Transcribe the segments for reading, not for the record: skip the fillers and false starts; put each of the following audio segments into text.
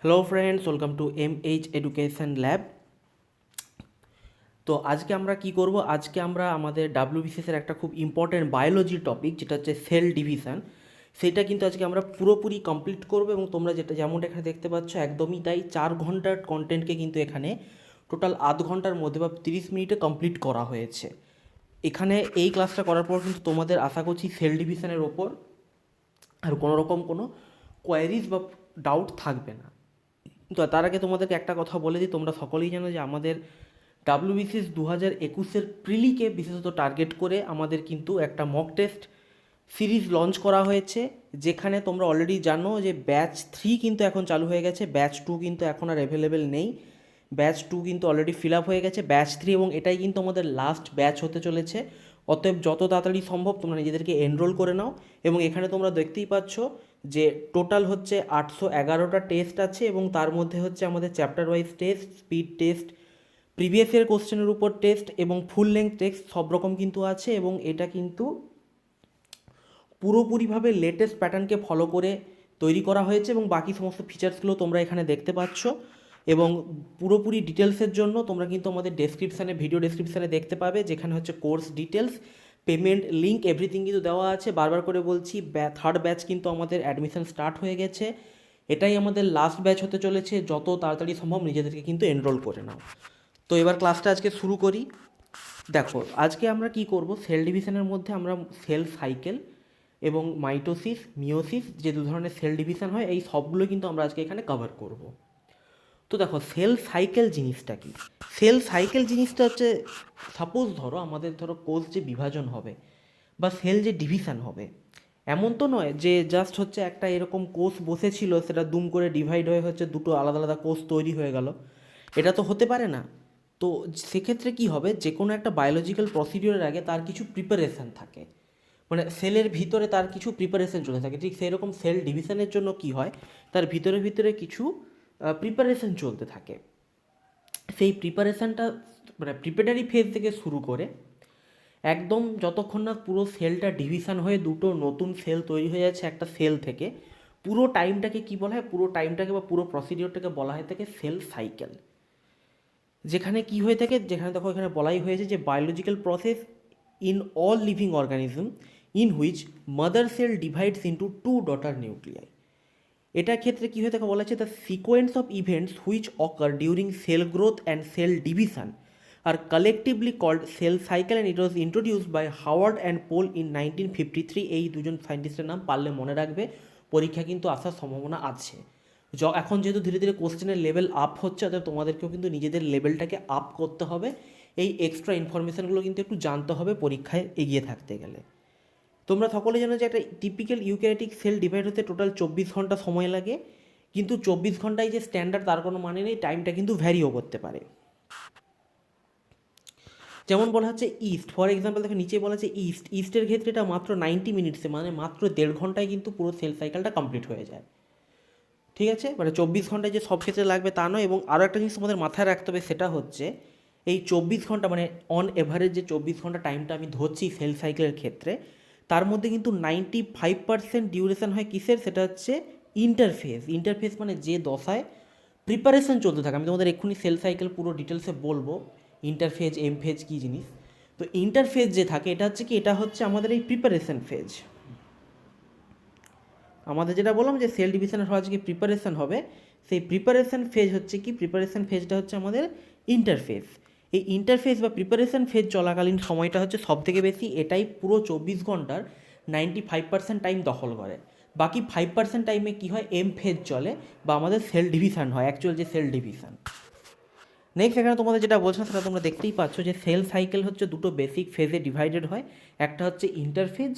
Hello friends, welcome to MH education lab. তো আজকে আমরা কি করব, আজকে আমরা আমাদের ডাব্লিউবিসিএস এর একটা খুব ইম্পর্টেন্ট বায়োলজি টপিক যেটা হচ্ছে সেল ডিভিশন, সেটা কিন্তু আজকে আমরা পুরোপুরি কমপ্লিট করব। এবং তোমরা যেমনটা এখানে দেখতে পাচ্ছ একদমই তাই, 4 ঘন্টার কন্টেন্টকে কিন্তু এখানে টোটাল আধ ঘন্টার মধ্যে বা 30 মিনিটে কমপ্লিট করা হয়েছে। এখানে এই ক্লাসটা করার পর কিন্তু তোমাদের আশা করছি সেল ডিভিশনের ওপর আর কোনো রকম কোনো কোয়ারিজ বা ডাউট থাকবে না। তো তার আগে তোমাদেরকে একটা কথা বলে দিই, তোমরা সকলেই জানো যে আমাদের ডাব্লিউবিসিএস 2021-এর প্রিলিকে বিশেষত টার্গেট করে আমাদের কিন্তু একটা মক টেস্ট সিরিজ লঞ্চ করা হয়েছে, যেখানে তোমরা অলরেডি জানো যে ব্যাচ 3 কিন্তু এখন চালু হয়ে গেছে, ব্যাচ 2 কিন্তু এখন আর অ্যাভেলেবেল নেই। ব্যাচ 2 কিন্তু অলরেডি ফিল আপ হয়ে গেছে, ব্যাচ 3 এবং এটাই কিন্তু আমাদের লাস্ট ব্যাচ হতে চলেছে। অতএব যত তাড়াতাড়ি সম্ভব তোমরা নিজেদেরকে এনরোল করে নাও। এবং এখানে তোমরা দেখতেই পাচ্ছ যে টোটাল হচ্ছে 811টা টেস্ট আছে, এবং তার মধ্যে হচ্ছে আমাদের chapter wise test, speed test, previous year কোশ্চেনের উপর টেস্ট এবং ফুল লেন্থ টেস্ট সব রকম কিন্তু আছে। এবং এটা কিন্তু পুরোপুরিভাবে লেটেস্ট প্যাটার্নকে ফলো করে তৈরি করা হয়েছে, এবং বাকি সমস্ত ফিচার্সগুলো তোমরা এখানে দেখতে পাচ্ছ। এবং পুরোপুরি ডিটেলসের জন্য তোমরা কিন্তু আমাদের ডেসক্রিপশানে, ভিডিও ডেসক্রিপশানে দেখতে পাবে, যেখানে হচ্ছে course details, payment link, everything কিন্তু দেওয়া আছে। বারবার করে বলছি, থার্ড ব্যাচ কিন্তু আমাদের অ্যাডমিশন স্টার্ট হয়ে গেছে, এটাই আমাদের লাস্ট ব্যাচ হতে চলেছে। যত তাড়াতাড়ি সম্ভব নিজেদেরকে কিন্তু এনরোল করে নাও। তো এবার ক্লাসটা আজকে শুরু করি। দেখো আজকে আমরা কি করব, সেল ডিভিশনের মধ্যে আমরা সেল সাইকেল এবং মাইটোসিস, মিওসিস, যে দু ধরনের সেল ডিভিশন হয়, এই সবগুলো কিন্তু আমরা আজকে এখানে কভার করব। তো দেখো সেল সাইকেল জিনিসটা কি, সেল সাইকেল জিনিসটা হচ্ছে, সাপোজ ধরো কোষ যে বিভাজন হবে বা সেল যে ডিভিশন হবে, এমন তো নয় যে জাস্ট হচ্ছে একটা এরকম কোষ বসেছিল, সেটা দুম করে ডিভাইড হয়ে হচ্ছে দুটো আলাদা আলাদা কোষ তৈরি হয়ে গেল, এটা তো হতে পারে না। তো সেক্ষেত্রে কি হবে, যে কোনো একটা বায়োলজিক্যাল প্রসিডিওরের আগে তার কিছু প্রিপারেশান থাকে, মানে সেলের ভিতরে তার কিছু প্রিপারেশন চলে থাকে। ঠিক সেই রকম সেল ডিভিশনের জন্য কি হয়, তার ভিতরে ভিতরে কিছু প্রিপারেশন চলতে থাকে। সেই প্রিপারেশানটা মানে প্রিপারেটারি ফেজ থেকে শুরু করে একদম যতক্ষণ না পুরো সেলটা ডিভিশন হয়ে দুটো নতুন সেল তৈরি হয়ে যাচ্ছে একটা সেল থেকে, পুরো টাইমটাকে কি বলা হয়, পুরো টাইমটাকে বা পুরো প্রসিডিওরটাকে বলা হয় থাকে সেল সাইকেল। যেখানে কি হয়ে থাকে, যেখানে দেখো এখানে বলাই হয়েছে যে biological process in all living organism in which mother cell divides into two daughter nuclei. এটার ক্ষেত্রে কী হয়ে থাকে বলা হচ্ছে, the sequence of events which occur during cell growth and cell division are collectively called cell cycle, and it was introduced by Howard and Pelc in 1953। এই দুজন সায়েন্টিস্টের নাম পারলে মনে রাখবে, পরীক্ষা কিন্তু আসার সম্ভাবনা আছে। এখন যেহেতু ধীরে ধীরে কোশ্চেনের লেভেল আপ হচ্ছে, অর্থাৎ তোমাদেরকেও কিন্তু নিজেদের লেভেলটাকে আপ করতে হবে, এই এক্সট্রা ইনফরমেশানগুলো কিন্তু একটু জানতে হবে পরীক্ষায় এগিয়ে থাকতে গেলে। তোমরা সকলে জানো যে একটা টিপিক্যাল ইউক্যারিওটিক সেল ডিভাইড হতে টোটাল 24 ঘন্টা সময় লাগে, কিন্তু 24 ঘন্টায় যে স্ট্যান্ডার্ড তার কোনো মানে নেই, টাইমটা কিন্তু ভ্যারিও করতে পারে। যেমন বলা হচ্ছে ইস্ট, ফর এক্সাম্পল দেখো নিচে বলা হচ্ছে ইস্টের ক্ষেত্রে এটা মাত্র 90 মিনিটসে, মানে মাত্র 1.5 ঘন্টায় কিন্তু পুরো সেল সাইকেলটা কমপ্লিট হয়ে যায়। ঠিক আছে, মানে 24 ঘন্টায় যে সব ক্ষেত্রে লাগবে তা নয়। এবং আরও একটা জিনিস তোমাদের মাথায় রাখতে হবে, সেটা হচ্ছে এই 24 ঘন্টা মানে অন এভারেজ যে 24 ঘন্টা টাইমটা আমি ধরছি সেল সাইকেলের ক্ষেত্রে, তার মধ্যে কিন্তু 95% ডিউরেশন হয় কিসের, সেটা হচ্ছে ইন্টারফেস। ইন্টারফেস মানে যে দশায় প্রিপারেশন চলতে থাকে। আমি তোমাদের এক্ষুনি সেল সাইকেল পুরো ডিটেলসে বলবো, ইন্টারফেজ এম ফেজ কী জিনিস। তো ইন্টারফেজ যে থাকে এটা হচ্ছে কি, এটা হচ্ছে আমাদের এই প্রিপারেশন ফেজ। আমাদের যেটা বললাম যে সেল ডিভিশনের হওয়া যে প্রিপারেশন হবে, সেই প্রিপারেশন ফেজ হচ্ছে কি, প্রিপারেশন ফেজটা হচ্ছে আমাদের ইন্টারফেস। এই ইন্টারফেস বা প্রিপারেশন ফেজ চলাকালীন সময়টা হচ্ছে সব থেকে বেশি, এটাই পুরো 24 ঘন্টার 95% টাইম দখল করে। বাকি 5% টাইমে কী হয়, এম ফেজ চলে বা আমাদের সেল ডিভিশন হয়, অ্যাকচুয়াল যে সেল ডিভিশন। নেক্সট এখানে তোমাদের যেটা বলছো সেটা তোমরা দেখতেই পাচ্ছ যে সেল সাইকেল হচ্ছে দুটো বেসিক ফেজে ডিভাইডেড হয়। একটা হচ্ছে ইন্টারফেজ,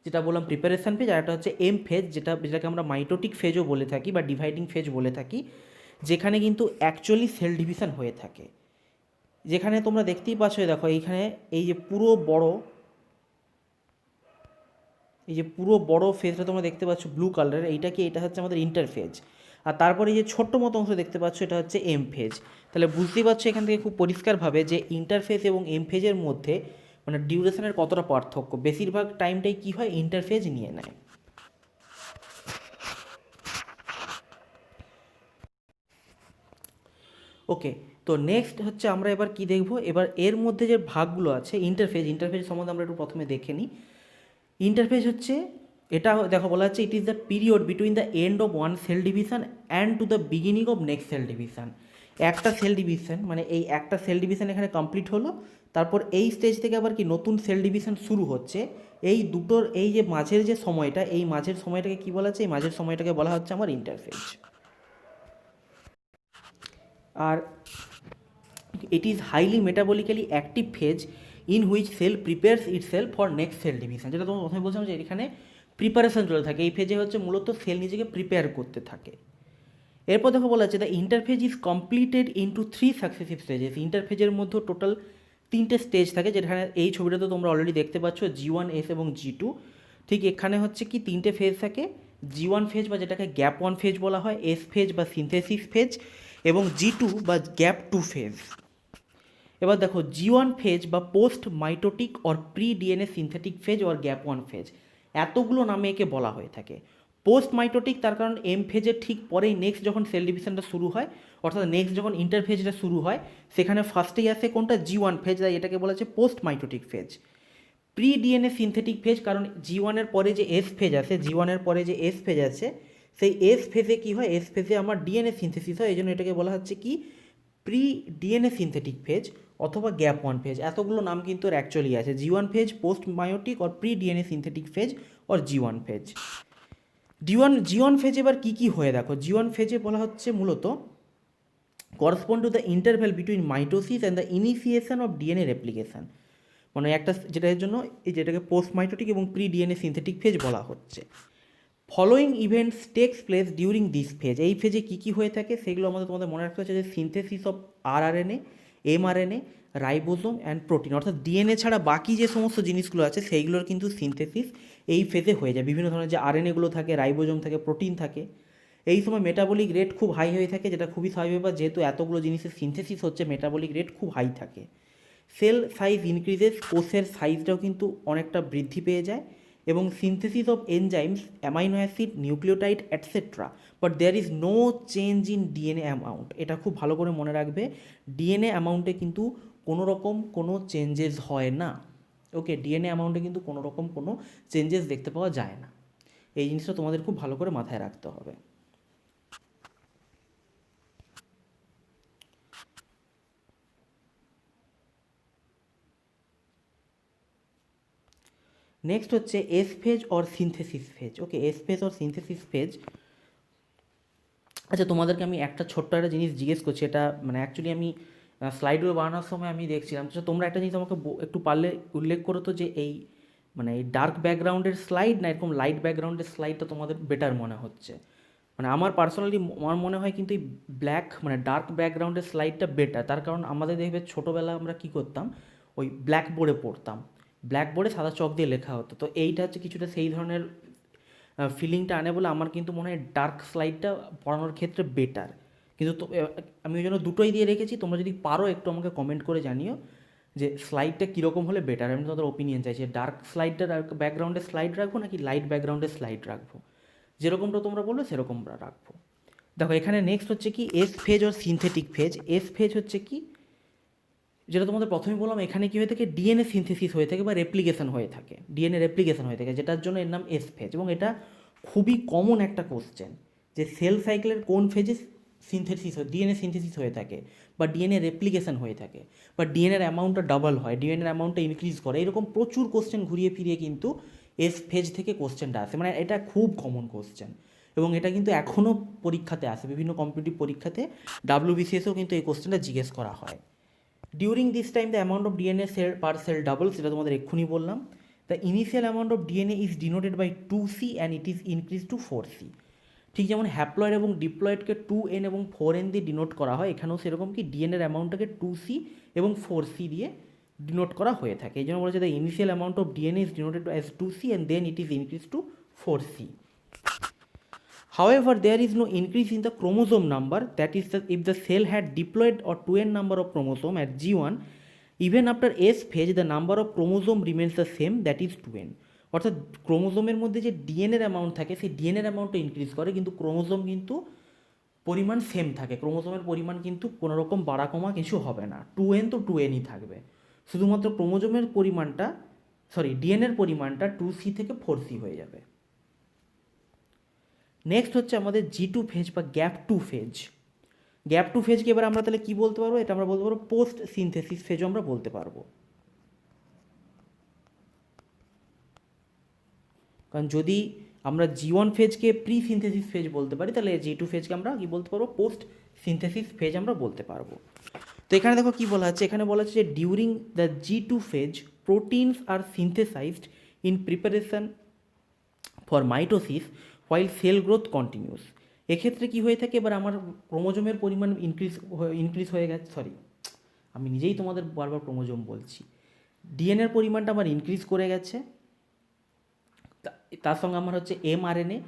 যেটা বললাম প্রিপারেশন ফেজ, আর একটা হচ্ছে এম ফেজ, যেটাকে আমরা মাইটোটিক ফেজও বলে থাকি বা ডিভাইডিং ফেজ বলে থাকি, যেখানে কিন্তু অ্যাকচুয়ালি সেল ডিভিশন হয়ে থাকে। যেখানে তোমরা দেখতেই পাচ্ছ, দেখো এইখানে এই যে পুরো বড় ফেজটা তোমরা দেখতে পাচ্ছ ব্লু কালারের, এটা হচ্ছে আমাদের ইন্টারফেজ। আর তারপরে এই যে ছোট্ট মতো অংশ দেখতে পাচ্ছ, এটা হচ্ছে এম ফেজ। তাহলে বুঝতেই পারছো এখান থেকে খুব পরিষ্কারভাবে যে ইন্টারফেজ এবং এম ফেজের মধ্যে মানে ডিউরেশনের কতটা পার্থক্য। বেশিরভাগ টাইমটাই কী হয়, ইন্টারফেজ নিয়ে নেয়। ওকে, তো নেক্সট হচ্ছে আমরা এবার কি দেখব, এবার এর মধ্যে যে ভাগগুলো আছে ইন্টারফেজ সম্বন্ধে আমরা একটু প্রথমে দেখে নিই। ইন্টারফেজ হচ্ছে, এটা দেখো বলা হচ্ছে it is the period between the end of one cell division and to the beginning of next cell division. একটা সেল ডিভিশন মানে এই একটা সেল ডিভিশন এখানে কমপ্লিট হলো, তারপর এই স্টেজ থেকে আবার কি নতুন সেল ডিভিশন শুরু হচ্ছে। এই দুটোর এই যে মাঝের যে সময়টা, এই মাঝের সময়টাকে কি বলা হচ্ছে, এই মাঝের সময়টাকে বলা হচ্ছে আমার ইন্টারফেজ। আর it is highly metabolically active phase in which cell prepares itself for next cell division, যেটা তোমার প্রথমে বলছিলাম যে এখানে প্রিপারেশন চলে থাকে। এই ফেজে হচ্ছে মূলত সেল নিজেকে প্রিপেয়ার করতে থাকে। এরপর দেখো বলা হচ্ছে the interphase is completed into 3 successive stages. ইন্টারফেজের মধ্যে টোটাল 3টে স্টেজ থাকে, যেখানে এই ছবিটাতে তোমরা অলরেডি দেখতে পাচ্ছ G1, S এবং G2। ঠিক এখানে হচ্ছে কি 3টে ফেজ থাকে, G1 ফেজ বা যেটাকে গ্যাপ 1 ফেজ বলা হয়, S ফেজ বা সিনথেসিস ফেজ, এবং G2 বা গ্যাপ 2 ফেজ। এবার দেখো G1 ফেজ বা post mitotic or pre DNA synthetic phase or gap 1 phase, এতগুলো নামে একে বলা হয়ে থাকে। পোস্ট মাইটোটিক তার কারণ এম ফেজের ঠিক পরেই নেক্সট যখন সেল ডিভিশনটা শুরু হয়, অর্থাৎ নেক্সট যখন ইন্টারফেজটা শুরু হয়, সেখানে ফার্স্টেই আসে কোনটা G1 ফেজ, তাই এটাকে বলা হচ্ছে post mitotic phase. Pre DNA synthetic phase, কারণ G1-এর পরে যে এস ফেজ আছে, G1-এর পরে যে এস ফেজ আছে, সেই এস ফেজে কী হয়, এস ফেজে আমার ডিএনএ সিনথেসিস হয়, এই জন্য এটাকে বলা হচ্ছে কি প্রি ডিএনএ সিনথেটিক ফেজ অথবা গ্যাপ 1 ফেজ। এতগুলো নাম কিন্তু ওর অ্যাকচুয়ালি আছে, G1 phase, post meiotic or pre DNA synthetic phase or G1 phase. G1 phase এবার কী কী হয়ে দেখো, G1 ফেজে বলা হচ্ছে মূলত correspond to the interval between mitosis and the initiation of DNA replication. মানে একটা যেটার জন্য এই যেটাকে পোস্ট মাইটোটিক এবং প্রি ডিএনএ সিনথেটিক ফেজ বলা হচ্ছে। Following events takes place during this phase. এই ফেজে কী কী হয়ে থাকে সেগুলো তোমাদের মনে রাখতে হচ্ছে যে synthesis of rRNA, mRNA, ribosome and protein, অর্থাৎ ডিএনএ ছাড়া বাকি যে সমস্ত জিনিসগুলো আছে সেইগুলোর কিন্তু সিনথেসিস এই ফেজে হয়ে যায়। বিভিন্ন ধরনের যে আরএনএগুলো থাকে, রাইবোজোম থাকে, প্রোটিন থাকে, এই সময় মেটাবলিক রেট খুব হাই হয়ে থাকে, যেটা খুবই স্বাভাবিক ব্যাপার, যেহেতু এতগুলো জিনিসের সিনথেসিস হচ্ছে মেটাবলিক রেট খুব হাই থাকে। সেল সাইজ ইনক্রিজেস, কোষের সাইজটাও কিন্তু অনেকটা বৃদ্ধি পেয়ে যায়, এবং synthesis of enzymes, amino acid, nucleotide etcetera, but there is no change in DNA amount. এটা খুব ভালো করে মনে রাখবে, ডিএনএ অ্যামাউন্টে কিন্তু কোনো রকম কোনো চেঞ্জেস হয় না। ওকে, ডিএনএ অ্যামাউন্টে কিন্তু কোনো রকম কোনো চেঞ্জেস দেখতে পাওয়া যায় না। এই জিনিসটা তোমাদের খুব ভালো করে মাথায় রাখতে হবে। নেক্সট হচ্ছে S phase or synthesis phase. Okay, S phase or synthesis phase. আচ্ছা, তোমাদেরকে আমি একটা ছোট্ট একটা জিনিস জিজ্ঞেস করছি, এটা মানে অ্যাকচুয়ালি আমি স্লাইডগুলো বানানোর সময় আমি দেখছিলাম, তো তোমরা একটা জিনিস আমাকে একটু পারলে উল্লেখ করো তো, যে এই মানে এই ডার্ক ব্যাকগ্রাউন্ডের স্লাইড না এরকম লাইট ব্যাকগ্রাউন্ডের স্লাইডটা তোমাদের বেটার মনে হচ্ছে? মানে আমার পার্সোনালি আমার মনে হয় কিন্তু এই ব্ল্যাক মানে ডার্ক ব্যাকগ্রাউন্ডের স্লাইডটা বেটার। তার কারণ আমাদের দেখবে ছোটোবেলা আমরা কী করতাম, ওই ব্ল্যাক বোর্ডে পড়তাম, ব্ল্যাক বোর্ডে সাদা চক দিয়ে লেখা হতো, তো এইটা হচ্ছে কিছুটা সেই ধরনের ফিলিংটা আনে বলে আমার কিন্তু মনে হয় ডার্ক স্লাইডটা পড়ানোর ক্ষেত্রে বেটার। কিন্তু তো আমি ওই জন্য দুটোই দিয়ে রেখেছি, তোমরা যদি পারো একটু আমাকে কমেন্ট করে জানিও যে স্লাইডটা কীরকম হলে বেটার। আমি তোমাদের ওপিনিয়ন চাইছি, ডার্ক স্লাইডটা ব্যাকগ্রাউন্ডে স্লাইড রাখবো নাকি লাইট ব্যাকগ্রাউন্ডে স্লাইড রাখবো, যেরকমটা তোমরা বলবে সেরকম রাখবো। দেখো এখানে নেক্সট হচ্ছে কি এস ফেজ ও সিনথেটিক ফেজ। এস ফেজ হচ্ছে কি, যেটা তোমাদের প্রথমে বললাম, এখানে কী হয়ে থাকে, ডিএনএ সিনথেসিস হয়ে থাকে বা রেপ্লিকেশন হয়ে থাকে, ডিএনএ রেপ্লিকেশন হয়ে থাকে, যেটার জন্য এর নাম এস ফেজ। এবং এটা খুবই কমন একটা কোশ্চেন, যে সেল সাইকেলের কোন ফেজে সিনথেসিস ডিএনএ সিনথেসিস হয়ে থাকে বা ডিএনএ রেপ্লিকেশন হয়ে থাকে বা ডিএনএর অ্যামাউন্টটা ডাবল হয়, ডিএনএর অ্যামাউন্টটা ইনক্রিজ করে, এরকম প্রচুর কোশ্চেন ঘুরিয়ে ফিরিয়ে কিন্তু এস ফেজ থেকে কোশ্চেনটা আসে। মানে এটা খুব কমন কোশ্চেন, এবং এটা কিন্তু এখনও পরীক্ষাতে আসে, বিভিন্ন কম্পিটিটিভ পরীক্ষাতে WBCSও কিন্তু এই কোশ্চেনটা জিজ্ঞেস করা হয়। During this time the amount of DNA cell per cell double, সেটা তোমাদের এক্ষুনি বললাম। The initial amount of DNA is denoted by 2C and it is increase to 4C। ঠিক যেমন হ্যাপ্লয়েড এবং ডিপ্লয়েডকে 2N এবং 4N দিয়ে ডিনোট করা হয়, এখানেও সেরকম কি ডিএনএর অ্যামাউন্টটাকে 2C এবং 4C দিয়ে ডিনোট করা হয়ে থাকে। এই জন্য বলেছে the initial amount of DNA is denoted as 2C and then it is increase to 4C. However, there is no increase in the chromosome number, that is, if the cell had diploid or 2N number of chromosome at G1, even after S phase the number of chromosome remains the same, that is 2N. অর্থাৎ ক্রোমোজোমের মধ্যে যে ডিএনএর amount থাকে সেই ডিএনএর অ্যামাউন্টটা increase করে, কিন্তু ক্রোমোজোম কিন্তু পরিমাণ সেম থাকে, ক্রোমোজোমের পরিমাণ কিন্তু কোনো রকম বাড়া কমা কিছু হবে না, 2n তো 2nই থাকবে, শুধুমাত্র ক্রোমোজোমের পরিমাণটা ডিএনএর পরিমাণটা 2c থেকে 4c হয়ে যাবে। নেক্সট হচ্ছে আমাদের G2 ফেজ বা gap two phase. Gap two ফেজকে এবার আমরা তাহলে কী বলতে পারবো, এটা আমরা বলতে পারবো পোস্ট সিনথেসিস ফেজও আমরা বলতে পারবো। কারণ যদি আমরা G1 ফেজকে প্রি সিনথেসিস ফেজ বলতে পারি, তাহলে G2 ফেজকে আমরা কী বলতে পারবো, পোস্ট সিনথেসিস ফেজ আমরা বলতে পারবো। তো এখানে দেখো কী বলা হচ্ছে, এখানে বলা হচ্ছে যে during the G2 phase proteins are synthesized in preparation for mitosis while cell growth continues. এক্ষেত্রে কী হয়ে থাকে, এবার আমার ক্রোমোজোমের পরিমাণ ইনক্রিজ হয়ে গেছে, আমি নিজেই তোমাদের বারবার ক্রোমোজোম বলছি, ডিএনএর পরিমাণটা আমার ইনক্রিজ করে গেছে, তার সঙ্গে আমার হচ্ছে mRNA,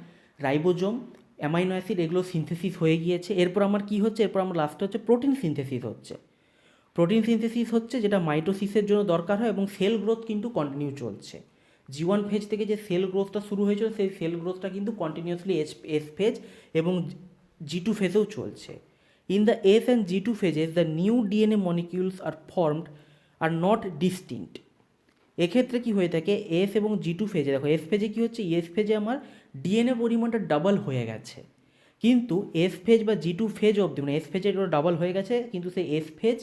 রাইবোজোম, অ্যামাইনো অ্যাসিড এগুলো সিনথেসিস হয়ে গিয়েছে। এরপর আমার কী হচ্ছে, এরপর আমার লাস্টে হচ্ছে প্রোটিন সিনথেসিস হচ্ছে। প্রোটিন সিনথেসিস হচ্ছে যেটা মাইটোসিসের জন্য দরকার হয়, এবং সেল গ্রোথ কিন্তু কন্টিনিউ চলছে। G1 ফেজ থেকে যে সেল গ্রোথটা শুরু হয়েছিল, সেই সেল গ্রোথটা কিন্তু কন্টিনিউয়াসলি এস ফেজ এবং G2 ফেজেও চলছে। In the S and G2 phases the new DNA molecules are formed are not distinct. এক্ষেত্রে কী হয়ে থাকে, এস এবং G2 ফেজে, দেখো এস ফেজে কী হচ্ছে, এস ফেজে আমার ডিএনএ পরিমাণটা ডাবল হয়ে গেছে, কিন্তু এস ফেজ বা G2 ফেজ অবধি, মানে এস ফেজে এটা ডাবল হয়ে গেছে, কিন্তু সেই এস ফেজ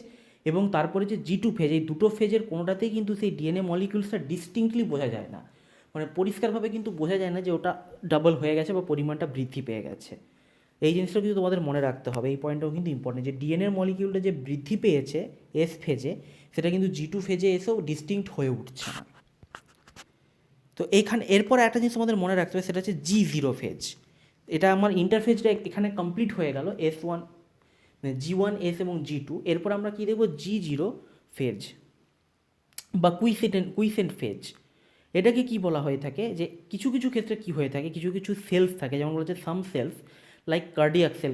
এবং তারপরে যে G2 ফেজ, এই দুটো ফেজের কোনোটাতেই কিন্তু সেই ডিএনএ মলিকিউলসটা ডিস্টিংক্টলি বোঝা যায় না, মানে পরিষ্কারভাবে কিন্তু বোঝা যায় না যে ওটা ডাবল হয়ে গেছে বা পরিমাণটা বৃদ্ধি পেয়ে গেছে। এই জিনিসটা কিন্তু তোমাদের মনে রাখতে হবে, এই পয়েন্টটাও কিন্তু ইম্পর্টেন্ট, যে ডিএনএর মলিকিউলটা যে বৃদ্ধি পেয়েছে এস ফেজে, সেটা কিন্তু G2 ফেজে এসেও ডিস্টিংক্ট হয়ে উঠছে না। তো এরপর একটা জিনিস আমাদের মনে রাখতে হবে, সেটা হচ্ছে G0 ফেজ। এটা আমার ইন্টারফেজটা এখানে কমপ্লিট হয়ে গেল, S1 G1 S এবং G2। এরপর আমরা কী দেখব, G0 ফেজ বা কুইসেন্ট ফেজ। এটাকে কি বলা হয়ে থাকে, যে কিছু কিছু ক্ষেত্রে কি হয়ে থাকে, কিছু কিছু সেলস থাকে, যেমন বলা হচ্ছে সাম সেলস লাইক কার্ডিয়াক সেল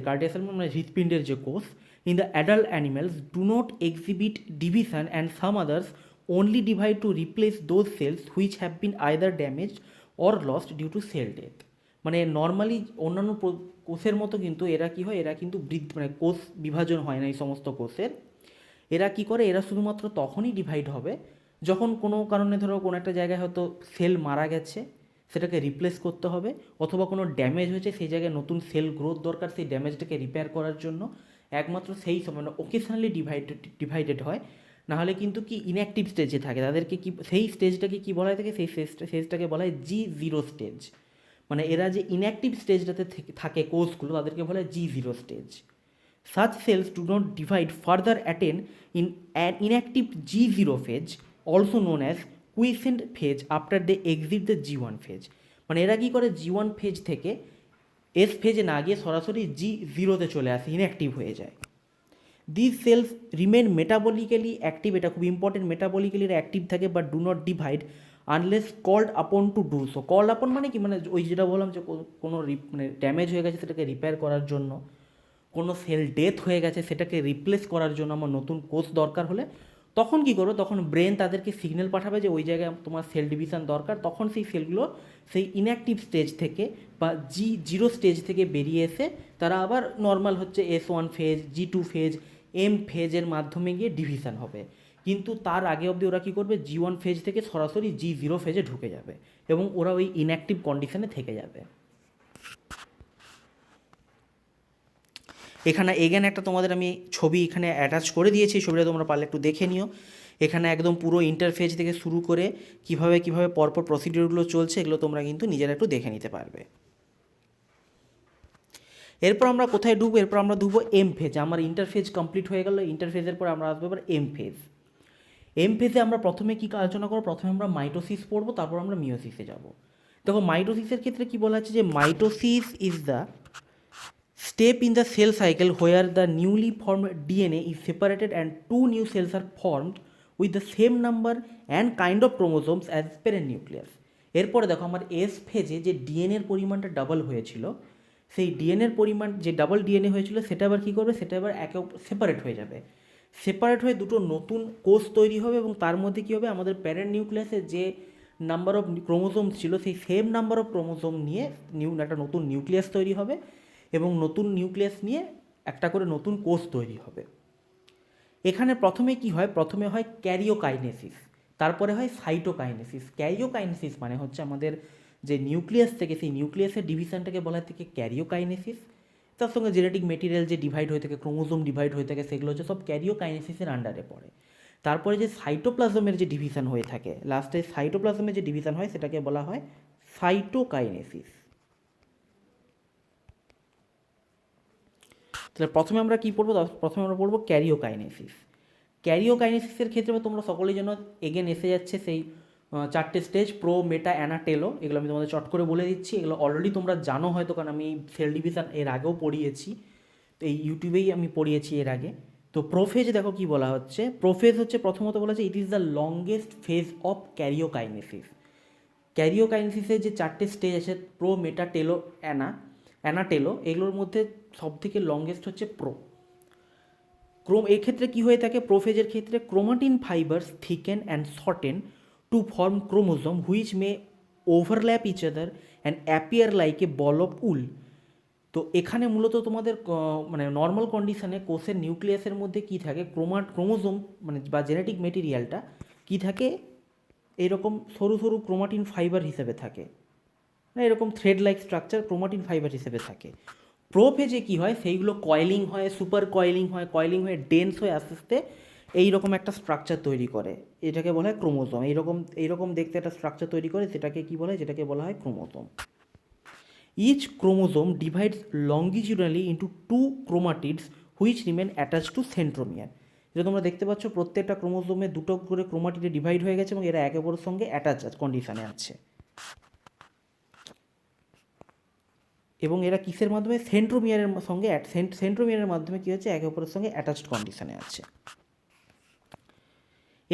মানে হৃৎপিণ্ডের যে কোষ, in the adult animals do not exhibit division and some others only divide to replace those cells which have been either damaged or lost due to cell death। মানে normally অন্যান্য কোষের মতো কিন্তু এরা কি হয়, এরা কিন্তু মানে কোষ বিভাজন হয় না এই সমস্ত কোষের। এরা কি করে, এরা শুধুমাত্র তখনই ডিভাইড হবে যখন কোনো কারণে, ধরো কোনো একটা জায়গায় হয়তো সেল মারা গেছে, সেটাকে রিপ্লেস করতে হবে, অথবা কোনো ড্যামেজ হয়েছে, সেই জায়গায় নতুন সেল গ্রোথ দরকার, সেই ড্যামেজটাকে রিপেয়ার করার জন্য একমাত্র সেই সময় ওকেশনালি ডিভাইডেড হয়। নাহলে কিন্তু কি ইনঅ্যাক্টিভ স্টেজে থাকে, তাদেরকে কি সেই স্টেজটাকে কি বলা হয় থাকে, সেই স্টেজটাকে বলা হয় G0 স্টেজ। মানে এরা যে ইনঅ্যাক্টিভ স্টেজটাতে থাকে কোষগুলো, তাদেরকে বলা হয় G0 stage. Such cells do not divide further attain in an inactive G0 phase, also known as quiescent phase, after they exit the G1 phase। মানে এরা কী করে, G1 ফেজ থেকে এস ফেজে না গিয়ে সরাসরি G0তে চলে আসে, ইনঅ্যাক্টিভ হয়ে যায়। This cells remain metabolically active, এটা খুব ইম্পর্টেন্ট, মেটাবলিক্যালি অ্যাক্টিভ থাকে, but do not divide unless called upon to do so. Called upon মানে কি, মানে ওই যেটা বললাম যে কোনো মানে ড্যামেজ হয়ে গেছে সেটাকে রিপেয়ার করার জন্য, কোনো সেল ডেথ হয়ে গেছে সেটাকে রিপ্লেস করার জন্য আমার নতুন কোষ দরকার হলে তখন কী করবো, তখন ব্রেন তাদেরকে সিগন্যাল পাঠাবে যে ওই জায়গায় তোমার সেল ডিভিশন দরকার, তখন সেই সেলগুলো সেই ইনঅ্যাক্টিভ স্টেজ থেকে বা G0 স্টেজ থেকে বেরিয়ে এসে তারা আবার নর্মাল হচ্ছে S1 phase, G2 phase, M ফেজের মাধ্যমে গিয়ে ডিভিশন হবে। কিন্তু তার আগে অবধি ওরা কী করবে, G1 ফেজ থেকে সরাসরি G0 ফেজে ঢুকে যাবে এবং ওরা ওই ইনঅ্যাক্টিভ কন্ডিশনে থেকে যাবে। এখানে এগেন একটা তোমাদের আমি ছবি এখানে অ্যাটাচ করে দিয়েছি, ছবিটা তোমরা পারলে একটু দেখে নিও। এখানে একদম পুরো ইন্টারফেজ থেকে শুরু করে কীভাবে পরপর প্রসিডিওরগুলো চলছে, এগুলো তোমরা কিন্তু নিজেরা একটু দেখে নিতে পারবে। এরপর আমরা কোথায় ঢুকবো, এরপর আমরা ঢুকবো এম ফেজ। আমার ইন্টারফেজ কমপ্লিট হয়ে গেল, ইন্টারফেজের পর আমরা আসবো এবার এম ফেজ। এম ফেজে আমরা প্রথমে কী আলোচনা করবো, প্রথমে আমরা মাইটোসিস পড়বো, তারপর আমরা মিওসিসে যাব। দেখো মাইটোসিসের ক্ষেত্রে কী বলা আছে, যে mitosis is the step in the cell cycle where the newly formed DNA is separated and two new cells are formed with the same number and kind of chromosomes as parent nucleus। এরপরে দেখো আমার S ফেজে যে ডিএনএর পরিমাণটা double হয়েছিল, সেই ডিএনএর পরিমাণ যে ডাবল ডিএনএ হয়েছিল সেটা আবার কী করবে, সেটা আবার একে সেপারেট হয়ে যাবে, সেপারেট হয়ে দুটো নতুন কোষ তৈরি হবে এবং তার মধ্যে কী হবে, আমাদের প্যারেন্ট নিউক্লিয়াসে যে নাম্বার অফ ক্রোমোজোম ছিল সেই সেম নাম্বার অফ ক্রোমোজোম নিয়ে একটা নতুন নিউক্লিয়াস তৈরি হবে এবং নতুন নিউক্লিয়াস নিয়ে একটা করে নতুন কোষ তৈরি হবে। এখানে প্রথমে কি হয়, প্রথমে হয় ক্যারিওকাইনেসিস, তারপরে হয় সাইটোকাইনেসিস। ক্যারিওকাইনেসিস মানে হচ্ছে আমাদের যে নিউক্লিয়াস থেকে, সেই নিউক্লিয়াসের ডিভিশনটাকে বলা থেকে ক্যারিওকাইনেসিস। তার সঙ্গে জেনেটিক মেটেরিয়াল যে ডিভাইড হয়ে থাকে, ক্রোমোজোম ডিভাইড হয়ে থাকে, সেগুলো হচ্ছে সব ক্যারিওকাইনেসিসের আন্ডারে পড়ে। তারপরে যে সাইটোপ্লাজমের যে ডিভিশন হয়ে থাকে, লাস্টে সাইটোপ্লাজমের যে ডিভিশন হয় সেটাকে বলা হয় সাইটোকাইনেসিস। তাহলে প্রথমে আমরা কী পড়বো, প্রথমে আমরা পড়বো ক্যারিওকাইনেসিস। ক্যারিওকাইনেসিসের ক্ষেত্রে তোমরা সকলেই যেন এগেন এসে যাচ্ছে সেই 4টে স্টেজ, প্রো, মেটা, অ্যানা, টেলো। এগুলো আমি তোমাদের চট করে বলে দিচ্ছি, এগুলো অলরেডি তোমরা জানো হয়তো, কারণ আমি সেল ডিভিশন এর আগেও পড়িয়েছি, তো এই ইউটিউবেই আমি পড়িয়েছি এর আগে। তো প্রোফেজ দেখো কি বলা হচ্ছে। প্রোফেজ হচ্ছে প্রথমত বলা হচ্ছে it is the longest phase of karyokinesis. ক্যারিওকাইনেসিসের যে 4টে স্টেজ আছে, pro, meta, telo, ana, telo, এগুলোর মধ্যে সবথেকে লংগেস্ট হচ্ছে প্রো। এক্ষেত্রে কী হয়ে থাকে, প্রোফেজের ক্ষেত্রে chromatin fibres thicken and shorten to form chromosome which may overlap each other and appear like a ball of wool. তো এখানে মূলত তোমাদের মানে নর্মাল কন্ডিশনে কোষের নিউক্লিয়াসের মধ্যে কী থাকে, ক্রোমোজোম মানে বা জেনেটিক মেটেরিয়ালটা কী থাকে, এরকম সরু সরু ক্রোমাটিন ফাইবার হিসেবে থাকে, না এরকম thread like structure chromatin fibre হিসেবে থাকে। প্রোফেজে কী হয়, সেইগুলো কয়েলিং হয়, সুপার কয়েলিং হয়, কয়েলিং হয়ে ডেন্স হয়ে আস্তে আস্তে এইরকম একটা স্ট্রাকচার তৈরি করে, এটাকে বলা হয় ক্রোমোজোম। এইরকম দেখতে একটা স্ট্রাকচার তৈরি করে, সেটাকে কী বলা হয়, যেটাকে বলা হয় chromosome. Each chromosome divides longitudinally into 2 chromatids which remain attach to centromere. যেটা তোমরা দেখতে পাচ্ছ, প্রত্যেকটা ক্রোমোজোমে 2টো করে ক্রোমাটিডে ডিভাইড হয়ে গেছে এবং এরা একে অপরের সঙ্গে অ্যাটাচ কন্ডিশনে আছে। এবং এরা কিসের মাধ্যমে, সেন্ট্রোমিয়ারের সঙ্গে, সেন্ট্রোমিয়ারের মাধ্যমে কী হচ্ছে, একে অপরের সঙ্গে অ্যাটাচড কন্ডিশনে আছে।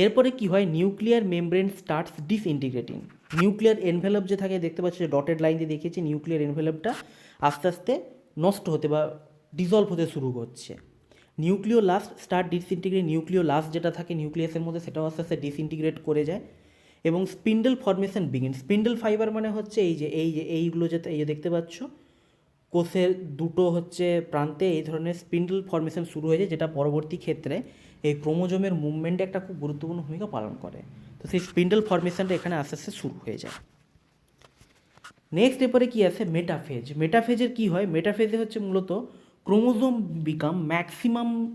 এরপরে কি হয়, nuclear membrane starts disintegrating. Nuclear envelope যে থাকে, দেখতে পাচ্ছ যে ডটেড লাইন দিয়ে দেখিয়েছি, নিউক্লিয়ার এনভেলপটা আস্তে আস্তে নষ্ট হতে বা ডিজলভ হতে শুরু করছে। নিউক্লিওলাস্ট স্টার্ট ডিসইন্টিগ্রেট, নিউক্লিওলাস্ট যেটা থাকে নিউক্লিয়াসের মধ্যে, সেটাও আস্তে আস্তে ডিসইন্টিগ্রেট করে যায় এবং spindle formation begin. Spindle fibre মানে হচ্ছে এইগুলো যে দেখতে পাচ্ছ, কোষের দুটো হচ্ছে প্রান্তে এই ধরনের স্পিন্ডল ফর্মেশন শুরু হয়ে যায়, যেটা পরবর্তী ক্ষেত্রে এই ক্রোমোজোমের মুভমেন্টে একটা খুব গুরুত্বপূর্ণ ভূমিকা পালন করে। তো সেই স্পিন্ডল ফর্মেশনটা এখানে আস্তে আস্তে শুরু হয়ে যায়। নেক্সট এরপরে কী আছে, মেটাফেজ। মেটাফেজের কী হয়, মেটাফেজে হচ্ছে মূলত chromosome become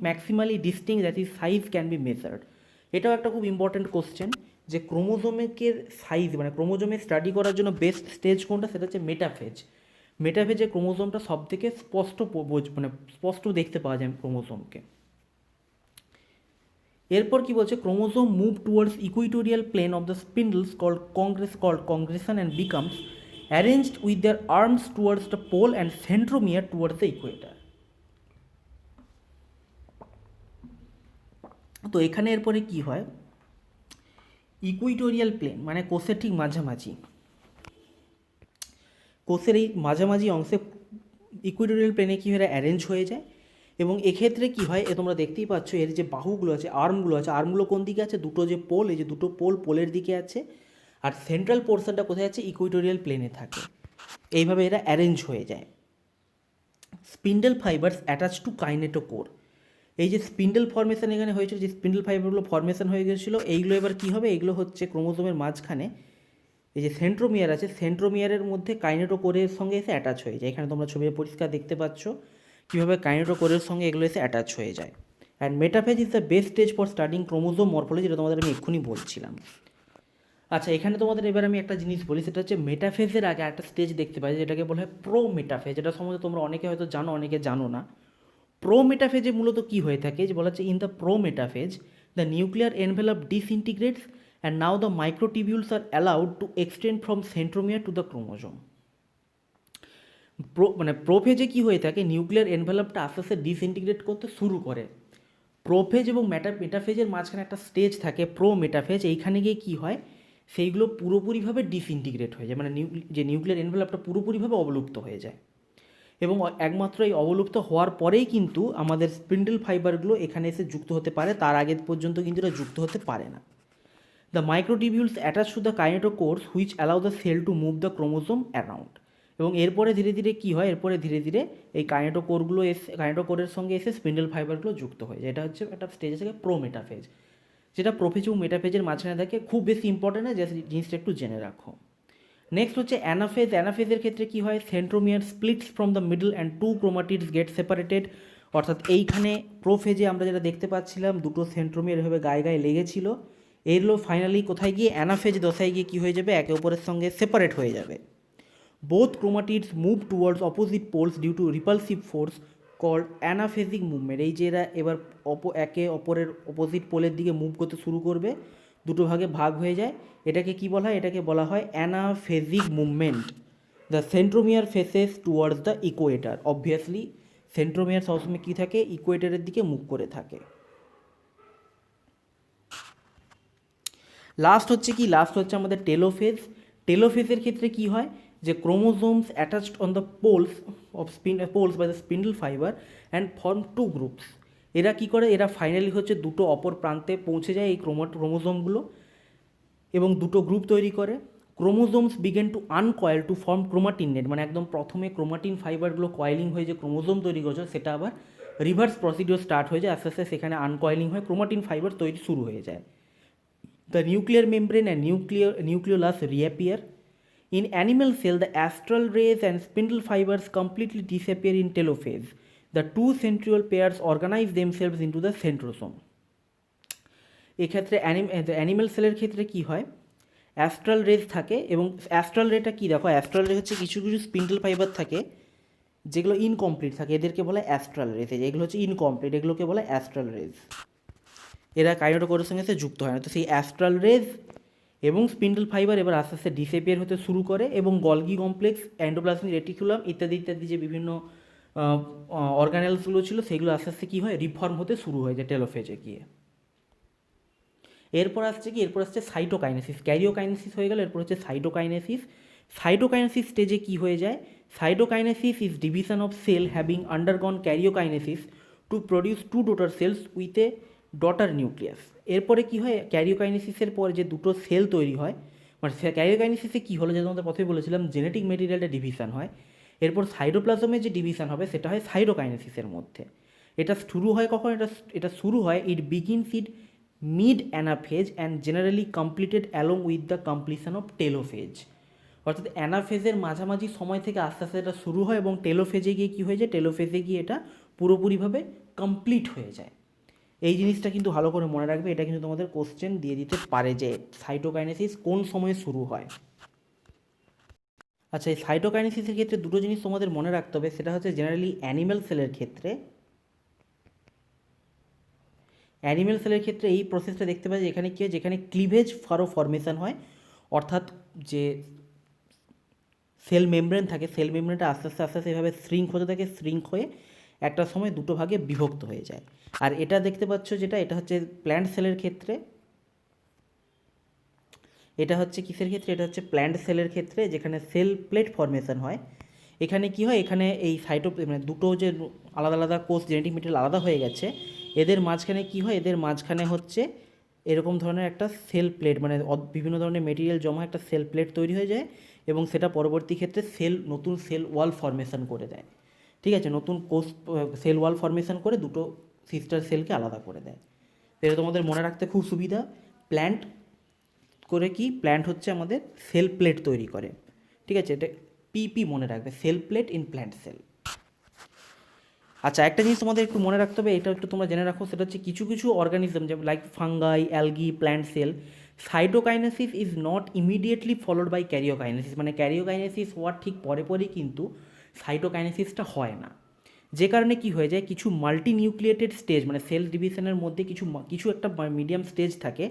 maximally distinct that is size can be measured. এটাও একটা খুব ইম্পর্ট্যান্ট কোশ্চেন, যে ক্রোমোজোমের সাইজ মানে ক্রোমোজোমের স্টাডি করার জন্য বেস্ট স্টেজ কোনটা, সেটা হচ্ছে মেটাফেজ। মেটাফেজে ক্রোমোজোমটা সব থেকে স্পষ্ট দেখতে পাওয়া যায় ক্রোমোজোমকে। এরপর কি বলছে, chromosome move towards equatorial plane of the spindles called congression and becomes arranged with their arms towards the pole and centromere towards the equator. তো এখানে এরপরে কি হয়, ইকুইটোরিয়াল প্লেন মানে কোষের ঠিক মাঝামাঝি, কোষের এই মাঝামাঝি অংশে ইকুইটোরিয়াল প্লেনে কী হয়ে অ্যারেঞ্জ হয়ে যায়। এবং এক্ষেত্রে কী হয়, তোমরা দেখতেই পাচ্ছ এর যে বাহুগুলো আছে, আর্মগুলো কোন দিকে আছে, দুটো যে পোল, এই যে দুটো পোলের দিকে আছে, আর সেন্ট্রাল পোর্শনটা কোথায় আছে, ইকুইটোরিয়াল প্লেনে থাকে। এইভাবে এরা অ্যারেঞ্জ হয়ে যায়। Spindle fibres attach to kinetochore. এই যে স্পিন্ডল ফর্মেশন এখানে হয়েছিল, যে স্পিন্ডল ফাইবারগুলো ফর্মেশন হয়ে গেছিলো, এইগুলো এবার কী হবে, এগুলো হচ্ছে ক্রোমোজোমের মাঝখানে এই যে সেন্ট্রোমিয়ার আছে, সেন্ট্রোমিয়ারের মধ্যে কাইনেটোকোরের সঙ্গে এসে অ্যাটাচ হয়ে যায়। এখানে তোমরা ছবিতে পরিষ্কার দেখতে পাচ্ছ কীভাবে কাইনেটোকোরের সঙ্গে এগুলো এসে অ্যাটাচ হয়ে যায়। And metaphase is the best stage for studying chromosome morphology, যেটা তোমাদের আমি এক্ষুনি বলছিলাম। আচ্ছা, এখানে তোমাদের এবার আমি একটা জিনিস বলি, সেটা হচ্ছে মেটাফেজের আগে একটা স্টেজ দেখতে পাই যেটাকে বলা হয় প্রো মেটাফেজ। যেটা সম্বন্ধে তোমরা অনেকে হয়তো জানো, অনেকে জানো না। প্রো মেটাফেজে মূলত কী হয়ে থাকে, যে বলা হচ্ছে in the pro metaphase the nuclear envelope disintegrates and now the microtubules are allowed to extend from centromere to the chromosome. প্রোফেজে কী হয়ে থাকে, নিউক্লিয়ার এনভেলপটা আস্তে আস্তে ডিসইন্টিগ্রেট করতে শুরু করে। প্রোফেজ এবং মেটাফেজের মাঝখানে একটা স্টেজ থাকে প্রো মেটাফেজ, এইখানে গিয়ে কী হয়, সেইগুলো পুরোপুরিভাবে ডিসইন্টিগ্রেট হয়ে যায়, মানে যে নিউক্লিয়ার এনভেলপটা পুরোপুরিভাবে অবলুপ্ত হয়ে যায়। এবং একমাত্র এই অবলুপ্ত হওয়ার পরেই কিন্তু আমাদের স্পিন্ডল ফাইবারগুলো এখানে এসে যুক্ত হতে পারে, তার আগে পর্যন্ত কিন্তু এটা যুক্ত হতে পারে না। The microtubules attach to the kinetochores which allow the cell to move the chromosome around. এবং এরপরে ধীরে ধীরে কী হয়, এরপরে ধীরে ধীরে এই কাইনেটোকোরগুলো কাইনেটোকোরের সঙ্গে এসে স্পিন্ডল ফাইবারগুলো যুক্ত হয়, যেটা হচ্ছে একটা স্টেজ থেকে প্রোমেটাফেজ, যেটা প্রোফেজ এবং মেটাফেজের মাঝখানে থাকে। খুব বেশি ইম্পর্টেন্ট না, যে জিনিসটা একটু জেনে রাখো। নেক্সট হচ্ছে অ্যানাফেজ। অ্যানাফেজের ক্ষেত্রে কী হয়, centromere splits from the middle and two chromatids get separated. অর্থাৎ এইখানে প্রোফেজে আমরা যেটা দেখতে পাচ্ছিলাম, দুটো সেন্ট্রোমিয়ার এভাবে গায়ে গায়ে লেগেছিল, এগুলো ফাইনালি কোথায় গিয়ে অ্যানাফেজ দশায় গিয়ে কী হয়ে যাবে, একে অপরের সঙ্গে সেপারেট হয়ে যাবে। Both chromatids move towards opposite poles due to repulsive force called anaphasic movement. এই যে এরা এবার একে অপরের অপোজিট পোলের দিকে মুভ করতে শুরু করবে, দুটো ভাগে ভাগ হয়ে যায়, এটাকে কি বলা হয়, এটাকে বলা হয় anaphasic movement. The centromere faces towards the equator. Obviously centromere সবসময় কী থাকে, ইকুয়েটারের দিকে মুভ করে থাকে। লাস্ট হচ্ছে কি, লাস্ট হচ্ছে আমাদের টেলোফেজ। টেলোফেজের ক্ষেত্রে কি হয়, যে chromosomes attached on the poles by the spindle fiber and form two groups. এরা কি করে, এরা ফাইনালি হচ্ছে দুটো অপর প্রান্তে পৌঁছে যায় এই ক্রোমোজোমগুলো, এবং দুটো গ্রুপ তৈরি করে। Chromosomes begin to uncoil to form chromatin net, মানে একদম প্রথমে ক্রোমাটিন ফাইবারগুলো কয়েলিং হয়ে যে ক্রোমোজোম তৈরি করছে, সেটা আবার রিভার্স প্রসিডিওর স্টার্ট হয়ে যায়, আস্তে আস্তে সেখানে আনকয়েলিং হয়ে ক্রোমাটিন ফাইবার তৈরি শুরু হয়ে যায়। The nuclear membrane and nucleolus reappear. In animal cell, the astral rays and spindle fibers completely disappear in telophase. The two centriole pairs organize themselves into the centrosome. এক্ষেত্রে animal সেলের ক্ষেত্রে কি হয়, Astral raise থাকে, এবং Astral রেটা কী দেখো, Astral রে হচ্ছে কিছু কিছু স্পিন্ডল ফাইবার থাকে যেগুলো ইনকমপ্লিট থাকে, এদেরকে বলে অ্যাস্ট্রাল রেজ। এগুলো হচ্ছে ইনকমপ্লিট, এগুলোকে বলে অ্যাস্ট্রাল রেজ। এরা কাইনেটোকোরের সঙ্গে যুক্ত হয় না। তো সেই অ্যাস্ট্রাল রেজ এবং স্পিন্ডল ফাইবার এবার আস্তে আস্তে ডিসেপিয়ার হতে শুরু করে, এবং গলগি কমপ্লেক্স, এন্ডোপ্লাজমিক রেটিকুলাম ইত্যাদি ইত্যাদি যে বিভিন্ন অর্গানেলসগুলো ছিল, সেগুলো আস্তে আস্তে কী হয়, রিফর্ম হতে শুরু হয়ে যায় টেলোফেজে গিয়ে। এরপর আসছে কি, এরপর আসছে সাইটোকাইনেসিস। ক্যারিওকাইনেসিস হয়ে গেল, এরপর হচ্ছে সাইটোকাইনেসিস। সাইটোকাইনেসিস স্টেজে কী হয়ে যায়, cytokinesis is division of cell having undergone karyokinesis to produce two daughter cells with a daughter nucleus. এরপরে কী হয়, ক্যারিওকাইনেসিসের পর যে দুটো সেল তৈরি হয়, মানে ক্যারিওকাইনেসিসে কী হলো, যে তোমাদের প্রথমে বলেছিলাম জেনেটিক মেটেরিয়ালটা ডিভিশন হয়, এরপর সাইটোপ্লাজমের যে ডিভিশন হবে সেটা হয় সাইটোকাইনেসিসের মধ্যে। এটা শুরু হয় কখন, এটা শুরু হয়, it begins it mid anaphase and generally completed along with the completion of telophase. অর্থাৎ অ্যানাফেজের মাঝামাঝি সময় থেকে আস্তে আস্তে এটা শুরু হয়, এবং টেলোফেজে গিয়ে কী হয়ে যায়, টেলোফেজে গিয়ে এটা পুরোপুরিভাবে কমপ্লিট হয়ে যায়। এই জিনিসটা কিন্তু ভালো করে মনে রাখবে, এটা কিন্তু তোমাদের কোশ্চেন দিয়ে দিতে পারে যে সাইটোকাইনেসিস কোন সময়ে শুরু হয়। আচ্ছা, এই সাইটোকাইনেসিসের ক্ষেত্রে দুটো জিনিস তোমাদের মনে রাখতে হবে, সেটা হচ্ছে জেনারেলি অ্যানিম্যাল সেলের ক্ষেত্রে এই প্রসেসটা দেখতে পাচ্ছি, এখানে কী হয়, যেখানে ক্লিভেজ ফর্মেশন হয়, অর্থাৎ যে সেল মেমব্রেন থাকে, সেল মেমব্রেনটা আস্তে আস্তে আস্তে আস্তে এভাবে শ্রিঙ্ক হতে থাকে, শ্রিঙ্ক হয়ে একটা সময় দুটো ভাগে বিভক্ত হয়ে যায়। আর এটা দেখতে পাচ্ছ যেটা, এটা হচ্ছে প্ল্যান্ট সেলের ক্ষেত্রে, এটা হচ্ছে কিসের ক্ষেত্রে, এটা হচ্ছে প্ল্যান্ট সেলের ক্ষেত্রে, যেখানে সেল প্লেট ফর্মেশন হয়। এখানে কি হয়, এখানে এই মানে দুটো যে আলাদা আলাদা কোষ জেনেটিক মেটেরিয়াল আলাদা হয়ে গেছে, এদের মাঝখানে কি হয়, এদের মাঝখানে হচ্ছে এরকম ধরনের একটা সেল প্লেট, মানে বিভিন্ন ধরনের মেটেরিয়াল জমা একটা সেল প্লেট তৈরি হয়ে যায়, এবং সেটা পরবর্তী ক্ষেত্রে নতুন সেল ওয়াল ফর্মেশন করে দেয়। ঠিক আছে, নতুন কোষ সেল ওয়াল ফর্মেশন করে দুটো সিস্টার সেলকে আলাদা করে দেয়। এটা তোমাদের মনে রাখতে খুব সুবিধা। প্ল্যান্ট করে কি, প্ল্যান্ট হচ্ছে আমাদের সেল প্লেট তৈরি করে। ঠিক আছে, এটা পিপি মনে রাখবে, sell plate in plant sell. আচ্ছা, একটা জিনিস তোমাদের একটু মনে রাখতে হবে, এটা একটু তোমরা জেনে রাখো, সেটা হচ্ছে কিছু কিছু অর্গানিজম যেমন like fungi, algae, plant cell, cytokinesis is not immediately followed by karyokinesis. মানে ক্যারিওকাইনেসিস হওয়ার ঠিক পরে পরেই কিন্তু সাইটোকাইনেসিসটা হয় না, যে কারণে কি হয়ে যায়, কিছু মাল্টি নিউক্লিয়েটেড স্টেজ, মানে সেল ডিভিশনের মধ্যে কিছু একটা মিডিয়াম স্টেজ থাকে,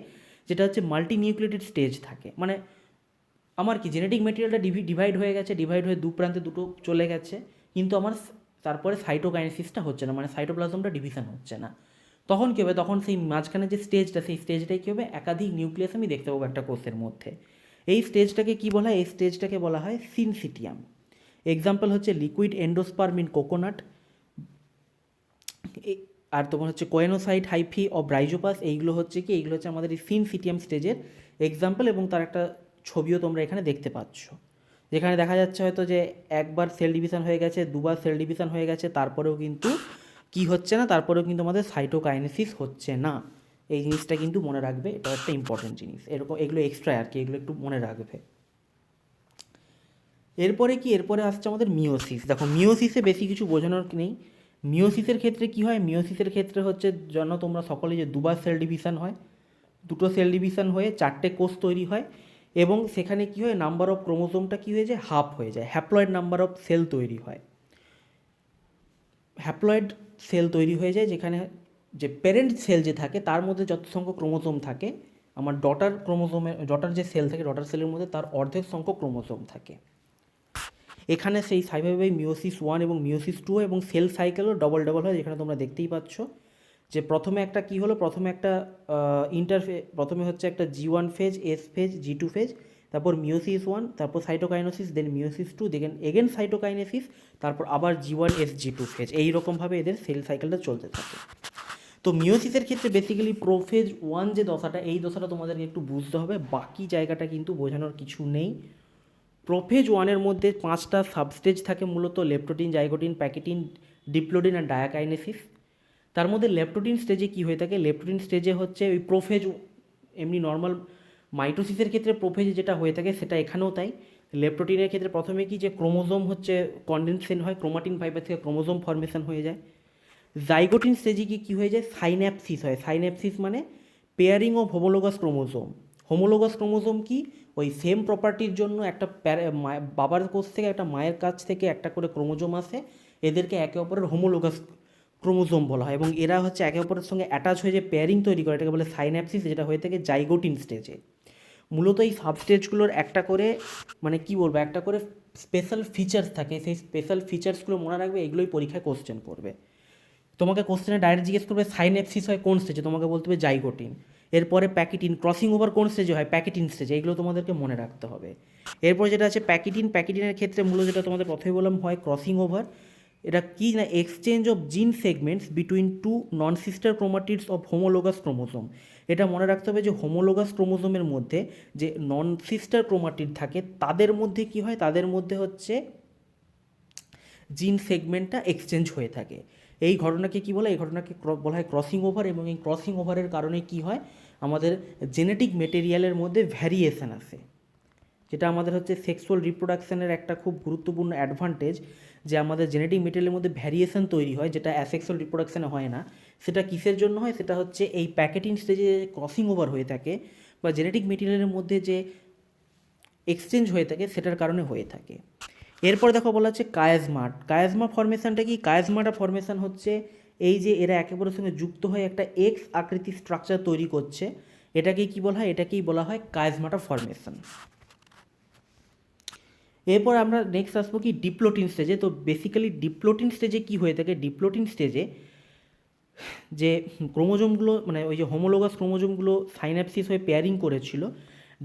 যেটা হচ্ছে মাল্টি নিউক্লিয়েটেড স্টেজ থাকে। মানে আমার কি জেনেটিক মেটেরিয়ালটা ডিভাইড হয়ে গেছে, ডিভাইড হয়ে দু প্রান্তে দুটো চলে গেছে, কিন্তু আমার তারপরে সাইটোকাইনেসিসটা হচ্ছে না, মানে সাইটোপ্লাজমটা ডিভিশন হচ্ছে না। তখন কী হবে, তখন সেই মাঝখানে যে স্টেজটা, সেই স্টেজটাই কী হবে, একাধিক নিউক্লিয়াস আমি দেখতে পাবো একটা কোষের মধ্যে। এই স্টেজটাকে কী বলা হয়, এই স্টেজটাকে বলা হয় সিনসিটিয়াম। এক্সাম্পল হচ্ছে লিকুইড এন্ডোস্পার্ম ইন কোকোনাট, আর তোমার হচ্ছে কোয়েনোসাইট হাইফি ও ব্রাইজোপাস। এইগুলো হচ্ছে আমাদের এই সিনসিটিয়াম স্টেজের এক্সাম্পল, এবং তার একটা ছবিও তোমরা এখানে দেখতে পাচ্ছ। যেখানে দেখা যাচ্ছে হয়তো যে একবার সেল ডিভিশন হয়ে গেছে, দুবার সেল ডিভিশন হয়ে গেছে, তারপরেও কিন্তু কি হচ্ছে না, তারপরেও কিন্তু আমাদের সাইটোকাইনেসিস হচ্ছে না। এই জিনিসটা কিন্তু মনে রাখবে, এটা একটা ইম্পর্টেন্ট জিনিস। এরকম এগুলো এক্সট্রা আর কি, এগুলো একটু মনে রাখবে। এরপরে আসছে আমাদের মিওসিস। দেখো মিওসিসে বেশি কিছু বোঝানোর নেই। মিওসিসের ক্ষেত্রে কি হয়, মিওসিসের ক্ষেত্রে হচ্ছে জানো তোমরা সকলে যে দুবার সেল ডিভিশন হয়, দুটো সেল ডিভিশন হয়ে 4টে কোষ তৈরি হয়, এবং সেখানে কি হয়, নাম্বার অফ ক্রোমোসোমটা কি হয়ে যায়, হাফ হয়ে যায়, হ্যাপ্লয়েড নাম্বার অফ সেল তৈরি হয়। হ্যাপ্লয়েড সেল তৈরি হয়ে যায়, যেখানে যে প্যারেন্ট সেল যে থাকে তার মধ্যে যত সংখ্যক ক্রোমোসোম থাকে, আমার ডটার যে সেল থাকে, ডটার সেলের মধ্যে তার অর্ধেক সংখ্যক ক্রোমোসোম থাকে। এখানে সেই স্বাভাবিকভাবেই মিওসিস 1 এবং মিওসিস 2 এবং সেল সাইকেলও ডবল হয়, যেখানে তোমরা দেখতেই পাচ্ছ যে প্রথমে একটা কি হলো, প্রথমে একটা প্রথমে হচ্ছে একটা G1 phase, S phase, G2 phase, তারপর মিওসিস 1, তারপর সাইটোকাইনোসিস, দেন মিওসিস 2, দেন এগেন সাইটোকাইনেসিস, তারপর আবার G1 S G2 ফেজ। এইরকমভাবে এদের সেল সাইকেলটা চলতে থাকে। তো মিওসিসের ক্ষেত্রে বেসিক্যালি প্রোফেজ 1 যে দশাটা, এই দশাটা তোমাদেরকে একটু বুঝতে হবে, বাকি জায়গাটা কিন্তু বোঝানোর কিছু নেই। প্রোফেজ 1-এর মধ্যে 5টা সাবস্টেজ থাকে মূলত, লেপটোটিন, জাইগোটিন, প্যাকেটিন, ডিপ্লোডিন আর ডায়াকাইনেসিস। তার মধ্যে লেপটোটিন স্টেজে কি হয়ে থাকে, লেপটোটিন স্টেজে হচ্ছে ওই প্রোফেজ, এমনি নর্মাল মাইটোসিসের ক্ষেত্রে প্রোফেজ যেটা হয়ে থাকে সেটা এখানেও তাই। লেপটোটিনের ক্ষেত্রে প্রথমে কি যে ক্রোমোজোম হচ্ছে কনডেনসেশন হয়, ক্রোমাটিন ফাইবার থেকে ক্রোমোজোম ফর্মেশন হয়ে যায়। জাইগোটিন স্টেজে গিয়ে কী হয়ে যায়, সাইন্যাপসিস হয়। সাইন্যাপসিস মানে pairing of homologous chromosome. Homologous chromosome কি, ওই সেম প্রপার্টির জন্য একটা বাবার কোষ থেকে একটা মায়ের কাছ থেকে একটা করে ক্রোমোজোম আসে, এদেরকে একে অপরের হোমোলোগাস ক্রোমোজোম বলা হয়, এবং এরা হচ্ছে একে অপরের সঙ্গে অ্যাটাচ হয়ে যে পেয়ারিং তৈরি করে, এটাকে বলে সাইন্যাপসিস, যেটা হয়ে থাকে জাইগোটিন স্টেজে। মূলত এই সাবস্টেজগুলোর একটা করে মানে কি বলবো, একটা করে স্পেশাল ফিচার্স থাকে, সেই স্পেশাল ফিচার্সগুলো মনে রাখবে, এগুলোই পরীক্ষায় কোশ্চেন করবে। তোমাকে কোশ্চেনে ডাইরেক্ট জিজ্ঞেস করবে সাইন্যাপসিস হয় কোন স্টেজে, তোমাকে বলতে হবে জাইগোটিন। এরপরে প্যাকেটিন, ক্রসিং ওভার কোন স্টেজে হয়, প্যাকেটিন স্টেজে। এগুলো তোমাদেরকে মনে রাখতে হবে। এরপর যেটা আছে প্যাকেটিন, প্যাকেটিনের ক্ষেত্রে মূলত যেটা তোমাদের প্রথমে বললাম হয় ক্রসিং ওভার। এটা কি না, exchange of gene segments between two non sister chromatids of homologous chromosome. এটা মনে রাখতে হবে যে হোমোলোগাস ক্রোমোজোমের মধ্যে যে নন সিস্টার ক্রোমাটিড থাকে তাদের মধ্যে কি হয়, তাদের মধ্যে হচ্ছে জিন সেগমেন্টটা এক্সচেঞ্জ হয়ে থাকে। এই ঘটনাকে কি বলে, এই ঘটনাকে বলা হয় ক্রসিং ওভার, এবং এই ক্রসিং ওভারের কারণে কি হয়, আমাদের জেনেটিক মেটেরিয়ালের মধ্যে ভ্যারিয়েশন আসে, যেটা আমাদের হচ্ছে সেক্সুয়াল রিপ্রোডাকশানের একটা খুব গুরুত্বপূর্ণ অ্যাডভান্টেজ, যে আমাদের জেনেটিক মেটেরিয়ালের মধ্যে ভ্যারিয়েশন তৈরি হয়, যেটা অ্যাসেক্সুয়াল রিপ্রোডাকশানে হয় না। সেটা কিসের জন্য হয়, সেটা হচ্ছে এই প্যাকেটিং স্টেজে ক্রসিং ওভার হয়ে থাকে বা জেনেটিক মেটেরিয়ালের মধ্যে যে এক্সচেঞ্জ হয়ে থাকে সেটার কারণে হয়ে থাকে। এরপর দেখো বলা হচ্ছে কায়াজমা। কায়াজমা ফর্মেশনটা কি, কায়াজমাটা ফর্মেশন হচ্ছে এই যে এরা একে অপরের সঙ্গে যুক্ত হয়ে একটা এক্স আকৃতির স্ট্রাকচার তৈরি করছে, এটাকেই কি বলা হয়, এটাকেই বলা হয় কায়াজমাটা ফর্মেশন। এরপর আমরা নেক্সট আসবো কি ডিপ্লোটিন স্টেজে। তো বেসিক্যালি ডিপ্লোটিন স্টেজে কি হয়ে থাকে, ডিপ্লোটিন স্টেজে যে ক্রোমোজোমগুলো মানে ওই যে হোমোলোগাস ক্রোমোজোমগুলো সাইন্যাপসিস হয়ে পেয়ারিং করেছিল,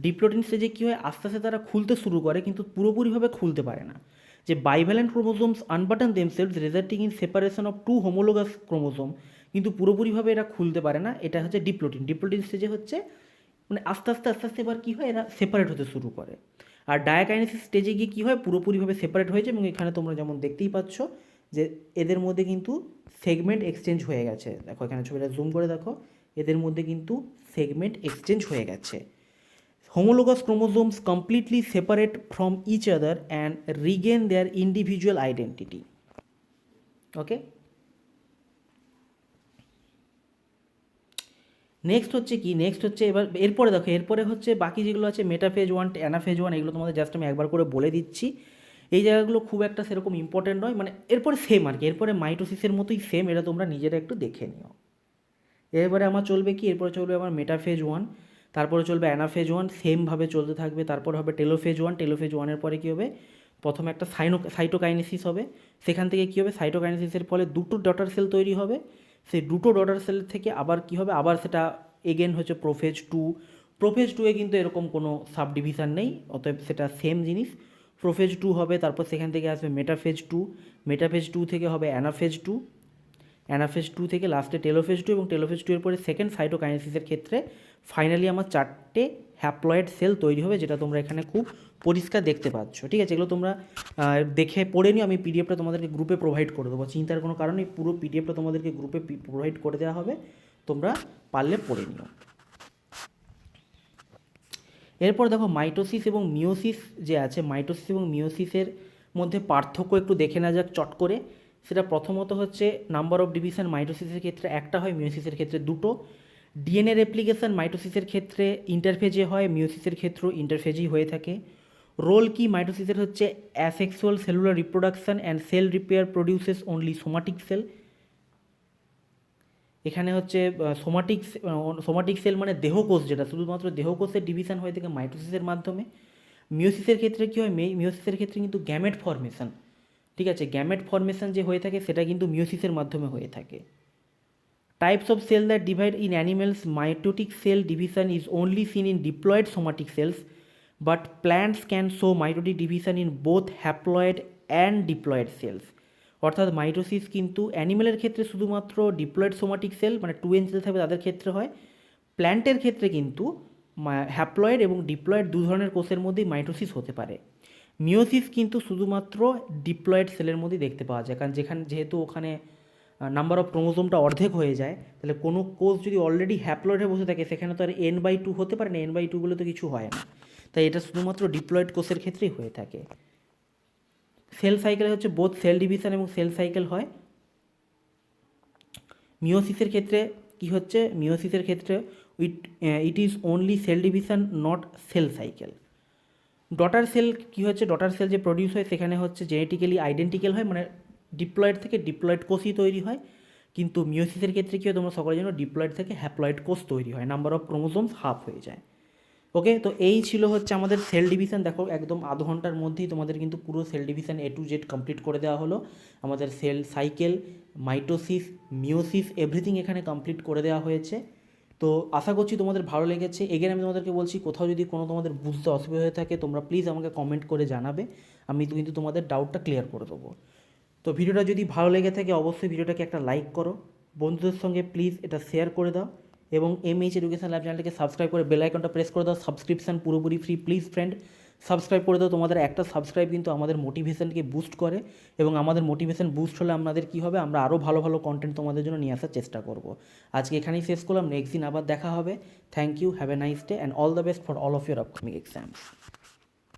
ডিপ্লোটিন স্টেজে কী হয়, আস্তে আস্তে তারা খুলতে শুরু করে, কিন্তু পুরোপুরিভাবে খুলতে পারে না। যে bivalent chromosomes unbutton themselves resulting in separation of two homologous chromosome, কিন্তু পুরোপুরিভাবে এরা খুলতে পারে না। এটা হচ্ছে ডিপ্লোটিন। ডিপ্লোটিন স্টেজে হচ্ছে মানে আস্তে আস্তে এবার কী হয়, এরা সেপারেট হতে শুরু করে। আর ডায়াকাইনেসিস স্টেজে গিয়ে কী হয়, পুরোপুরিভাবে সেপারেট হয়েছে, এবং এখানে তোমরা যেমন দেখতেই পাচ্ছ যে এদের মধ্যে কিন্তু সেগমেন্ট এক্সচেঞ্জ হয়ে গেছে। দেখো এখানে ছবিটা জুম করে দেখো, এদের মধ্যে কিন্তু সেগমেন্ট এক্সচেঞ্জ হয়ে গেছে। Homologous chromosomes completely separate from each other and regain their individual identity. Okay? Next হচ্ছে কি, নেক্সট হচ্ছে এবার এরপরে দেখো, এরপরে হচ্ছে বাকি যেগুলো আছে মেটাফেজ 1, অ্যানাফেজ 1, এগুলো তোমাদের জাস্ট আমি একবার করে বলে দিচ্ছি। এই জায়গাগুলো খুব একটা সেরকম ইম্পর্টেন্ট নয়, মানে এরপরে সেম আর কি, এরপরে মাইটোসিসের মতোই সেম, এটা তোমরা নিজেরা একটু দেখে নিও। এরপরে আমার চলবে কি, এরপরে চলবে আমার মেটাফেজ 1, তারপরে চলবে অ্যানাফেজ 1, সেমভাবে চলতে থাকবে। তারপর হবে টেলোফেজ 1, টেলোফেজ 1-এর পরে কী হবে, প্রথমে একটা সাইটোকাইনেসিস হবে, সেখান থেকে কী হবে, সাইটোকাইনেসিসের ফলে দুটো ডটার সেল তৈরি হবে, সেই দুটো ডটার সেল থেকে আবার কী হবে, আবার সেটা এগেন হচ্ছে প্রোফেজ 2। প্রোফেজ 2-এ কিন্তু এরকম কোনো সাব ডিভিশন নেই, অতএব সেটা সেম জিনিস। প্রোফেজ 2 হবে, তারপর সেখান থেকে আসবে মেটাফেজ 2, মেটাফেজ 2 থেকে হবে অ্যানাফেজ 2, অ্যানাফেজ 2 থেকে লাস্টে টেলোফেজ 2, এবং টেলোফেজ 2 এর পরে সেকেন্ড সাইটোকাইনেসিসের ক্ষেত্রে ফাইনালি আমার 4টে হ্যাপ্লয়েড সেল তৈরি হবে, যেটা তোমরা এখানে খুব পরিষ্কার দেখতে পাচ্ছ। ঠিক আছে, এগুলো তোমরা দেখে পড়ে নিও, আমি পিডিএফটা তোমাদেরকে গ্রুপে প্রোভাইড করে দেবো, চিন্তার কোনো কারণ নেই, পুরো পিডিএফটা তোমাদেরকে গ্রুপে প্রোভাইড করে দেওয়া হবে, তোমরা পারলে পড়ে নিও। এরপর দেখো মাইটোসিস এবং মিওসিস যে আছে, মাইটোসিস এবং মিওসিসের মধ্যে পার্থক্য একটু দেখে নেওয়া যাক চট করে। সেটা প্রথমত হচ্ছে নাম্বার অফ ডিভিশন মাইটোসিসের ক্ষেত্রে একটা হয়, মিওসিসের ক্ষেত্রে দুটো। ডিএনএ রেপ্লিকেশন মাইটোসিসের ক্ষেত্রে ইন্টারফেজে হয়, মিওসিসের ক্ষেত্রেও ইন্টারফেজেই হয়ে থাকে। রোল কি মাইটোসিসের হচ্ছে asexual cellular reproduction and cell repair produces only somatic cell. এখানে হচ্ছে সোমাটিক সেল মানে দেহকোষ, যেটা শুধুমাত্র দেহকোষের ডিভিশন হয়ে থাকে মাইটোসিসের মাধ্যমে। মিওসিসের ক্ষেত্রে কী হয়, মিওসিসের ক্ষেত্রে কিন্তু গ্যামেট ফর্মেশন, ঠিক আছে, গ্যামেট ফর্মেশন যে হয়ে থাকে সেটা কিন্তু মিওসিসের মাধ্যমে হয়ে থাকে। Types of cell that divide in animals, mitotic cell division is only seen in diploid somatic cells, but plants can show mitotic division in both haploid and diploid cells. অর্থাৎ mitosis কিন্তু অ্যানিমেলের ক্ষেত্রে শুধুমাত্র ডিপ্লয়েড সোমাটিক সেল মানে 2N sell থাকবে তাদের ক্ষেত্রে হয়, প্ল্যান্টের ক্ষেত্রে কিন্তু হ্যাপ্লয়েড এবং ডিপ্লয়েড দু ধরনের কোষের মধ্যেই মাইটোসিস হতে পারে। মিওসিস কিন্তু শুধুমাত্র ডিপ্লয়েড সেলের মধ্যেই দেখতে পাওয়া যায়, কারণ যেহেতু ওখানে নাম্বার অফ ক্রোমোজোমটা অর্ধেক হয়ে যায়, তাহলে কোনো কোষ যদি অলরেডি হ্যাপ্লয়েডে বসে থাকে সেখানে তো আর N/2 হতে পারে না, N/2 বলে তো কিছু হয় না, তাই এটা শুধুমাত্র ডিপ্লয়েড কোষের ক্ষেত্রেই হয়ে থাকে। সেল সাইকেলে হচ্ছে বোথ সেল ডিভিশন এবং সেল সাইকেল হয়। মিওসিসের ক্ষেত্রে কি হচ্ছে, মিওসিসের ক্ষেত্রে it is only cell division not cell cycle. Daughter cell কী হচ্ছে, ডটার সেল যে প্রডিউস হয় সেখানে হচ্ছে জেনেটিক্যালি আইডেন্টিক্যাল হয়, মানে ডিপ্লয়েড থেকে ডিপ্লয়েড কোষই তৈরি হয়, কিন্তু মিওসিসের ক্ষেত্রে কী হয় তোমরা সকলের জন্য ডিপ্লয়েড থেকে হ্যাপ্লয়েড কোষ তৈরি হয়, নাম্বার অফ ক্রোমোজোমস হাফ হয়ে যায়। ওকে, তো এই ছিল হচ্ছে আমাদের সেল ডিভিশন। দেখো একদম আধ ঘন্টার মধ্যেই তোমাদের কিন্তু পুরো cell division A to Z complete করে দেওয়া হলো। আমাদের cell cycle, mitosis, meiosis everything এখানে কমপ্লিট করে দেওয়া হয়েছে। তো আশা করছি তোমাদের ভালো লেগেছে। এগেন আমি তোমাদেরকে বলছি, কোথাও যদি কোনো তোমাদের বুঝতে অসুবিধা হয়ে থাকে তোমরা প্লিজ আমাকে কমেন্ট করে জানাবে, আমি কিন্তু তোমাদের ডাউটটা ক্লিয়ার করে দেবো। তো ভিডিওটা যদি ভালো লেগে থাকে অবশ্যই ভিডিওটাকে একটা লাইক করো, বন্ধুদের সঙ্গে প্লিজ এটা শেয়ার করে দাও, এবং MH এডুকেশন ল্যাব চ্যানেলটাকে সাবস্ক্রাইব করে বেল আইকনটা প্রেস করে দাও। সাবস্ক্রিপশান পুরোপুরি ফ্রি, প্লিজ ফ্রেন্ড সাবস্ক্রাইব করে দাও। তোমাদের একটা সাবস্ক্রাইব কিন্তু আমাদের মোটিভেশনকে বুস্ট করে, এবং আমাদের মোটিভেশন বুস্ট হলে আমাদের কী হবে, আমরা আরও ভালো ভালো কন্টেন্ট তোমাদের জন্য নিয়ে আসার চেষ্টা করব। আজকে এখানেই শেষ করলাম, নেক্সট দিন আবার দেখা হবে। Thank you, have a nice day and all the best for all of your upcoming exams.